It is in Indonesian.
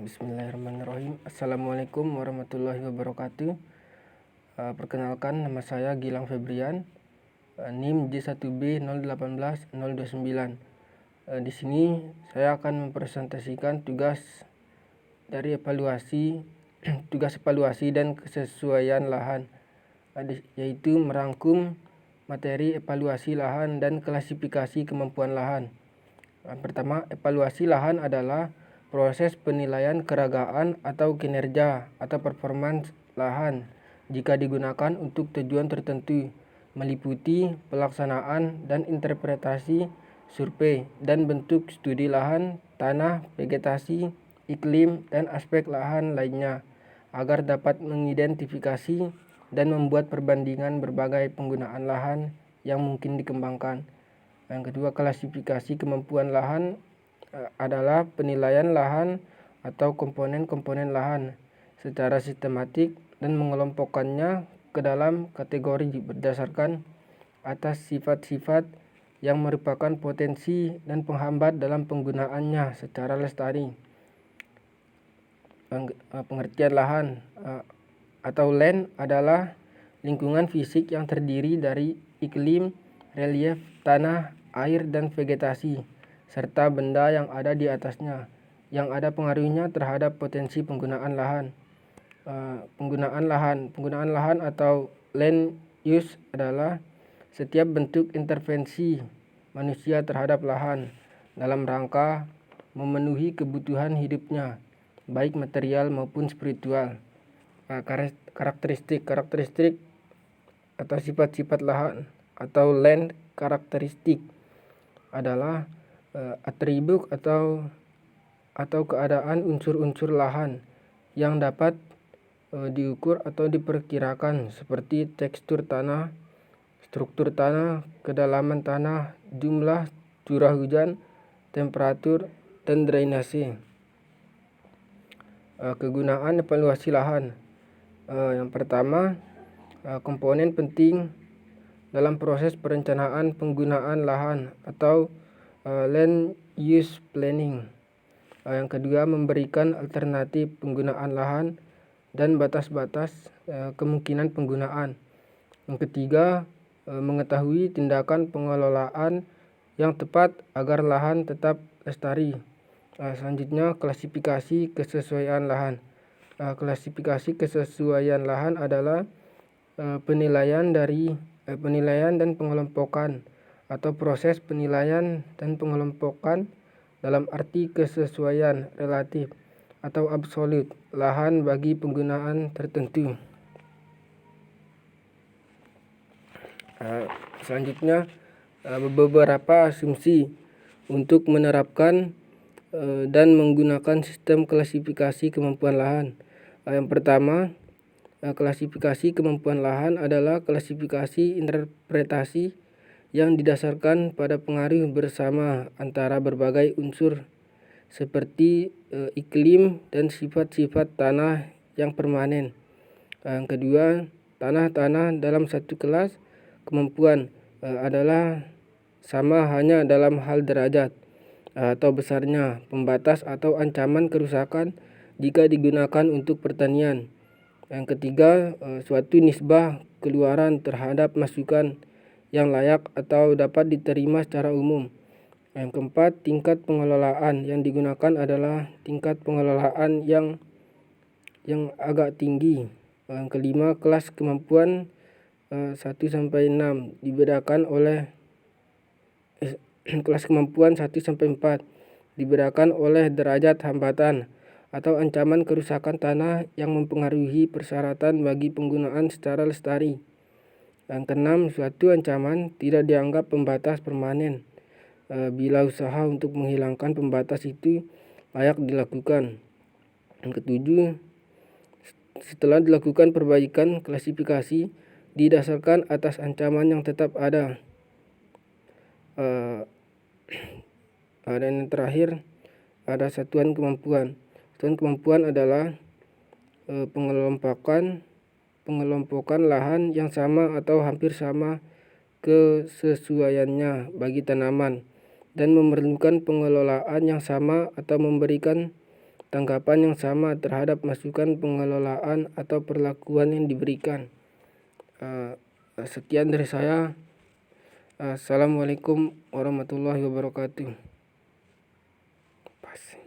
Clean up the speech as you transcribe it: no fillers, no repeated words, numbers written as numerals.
Bismillahirrahmanirrahim. Assalamualaikum warahmatullahi wabarakatuh. Perkenalkan, nama saya Gilang Febrian, NIM J1B 018029. Di sini saya akan mempresentasikan tugas dari tugas evaluasi dan kesesuaian lahan, yaitu merangkum materi evaluasi lahan dan klasifikasi kemampuan lahan. Pertama, evaluasi lahan adalah proses penilaian keragaan atau kinerja atau performance lahan jika digunakan untuk tujuan tertentu, meliputi pelaksanaan dan interpretasi survei dan bentuk studi lahan, tanah, vegetasi, iklim, dan aspek lahan lainnya, agar dapat mengidentifikasi dan membuat perbandingan berbagai penggunaan lahan yang mungkin dikembangkan. Yang kedua, klasifikasi kemampuan lahan adalah penilaian lahan atau komponen-komponen lahan secara sistematik dan mengelompokkannya ke dalam kategori berdasarkan atas sifat-sifat yang merupakan potensi dan penghambat dalam penggunaannya secara lestari. Pengertian lahan atau land adalah lingkungan fisik yang terdiri dari iklim, relief, tanah, air, dan vegetasi, serta benda yang ada di atasnya, yang ada pengaruhnya terhadap potensi penggunaan lahan. Penggunaan lahan atau land use adalah setiap bentuk intervensi manusia terhadap lahan dalam rangka memenuhi kebutuhan hidupnya, baik material maupun spiritual. Karakteristik atau sifat-sifat lahan atau land karakteristik adalah atribut atau keadaan unsur-unsur lahan yang dapat diukur atau diperkirakan, seperti tekstur tanah, struktur tanah, kedalaman tanah, jumlah curah hujan, temperatur, dan drainase. Kegunaan evaluasi lahan. Yang pertama, komponen penting dalam proses perencanaan penggunaan lahan atau land use planning. Yang kedua, memberikan alternatif penggunaan lahan dan batas-batas kemungkinan penggunaan. Yang ketiga, mengetahui tindakan pengelolaan yang tepat agar lahan tetap lestari. Selanjutnya, klasifikasi kesesuaian lahan. Klasifikasi kesesuaian lahan adalah penilaian dan pengelompokan atau proses penilaian dan pengelompokan dalam arti kesesuaian relatif atau absolut lahan bagi penggunaan tertentu. Selanjutnya, beberapa asumsi untuk menerapkan dan menggunakan sistem klasifikasi kemampuan lahan. Yang pertama, klasifikasi kemampuan lahan adalah klasifikasi interpretasi yang didasarkan pada pengaruh bersama antara berbagai unsur seperti iklim dan sifat-sifat tanah yang permanen. Yang kedua, tanah-tanah dalam satu kelas kemampuan adalah sama hanya dalam hal derajat atau besarnya, pembatas atau ancaman kerusakan jika digunakan untuk pertanian. Yang ketiga, suatu nisbah keluaran terhadap masukan yang layak atau dapat diterima secara umum. Yang keempat, tingkat pengelolaan yang digunakan adalah tingkat pengelolaan yang agak tinggi. Yang kelima, kelas kemampuan 1-6 dibedakan oleh kelas kemampuan 1-4 dibedakan oleh derajat hambatan atau ancaman kerusakan tanah yang mempengaruhi persyaratan bagi penggunaan secara lestari. Yang keenam, suatu ancaman tidak dianggap pembatas permanen bila usaha untuk menghilangkan pembatas itu layak dilakukan. Yang ketujuh, setelah dilakukan perbaikan klasifikasi didasarkan atas ancaman yang tetap ada. Dan yang terakhir, ada satuan kemampuan. Satuan kemampuan adalah pengelompokan lahan yang sama atau hampir sama kesesuaiannya bagi tanaman dan memerlukan pengelolaan yang sama atau memberikan tanggapan yang sama terhadap masukan pengelolaan atau perlakuan yang diberikan. Sekian dari saya. Assalamualaikum warahmatullahi wabarakatuh.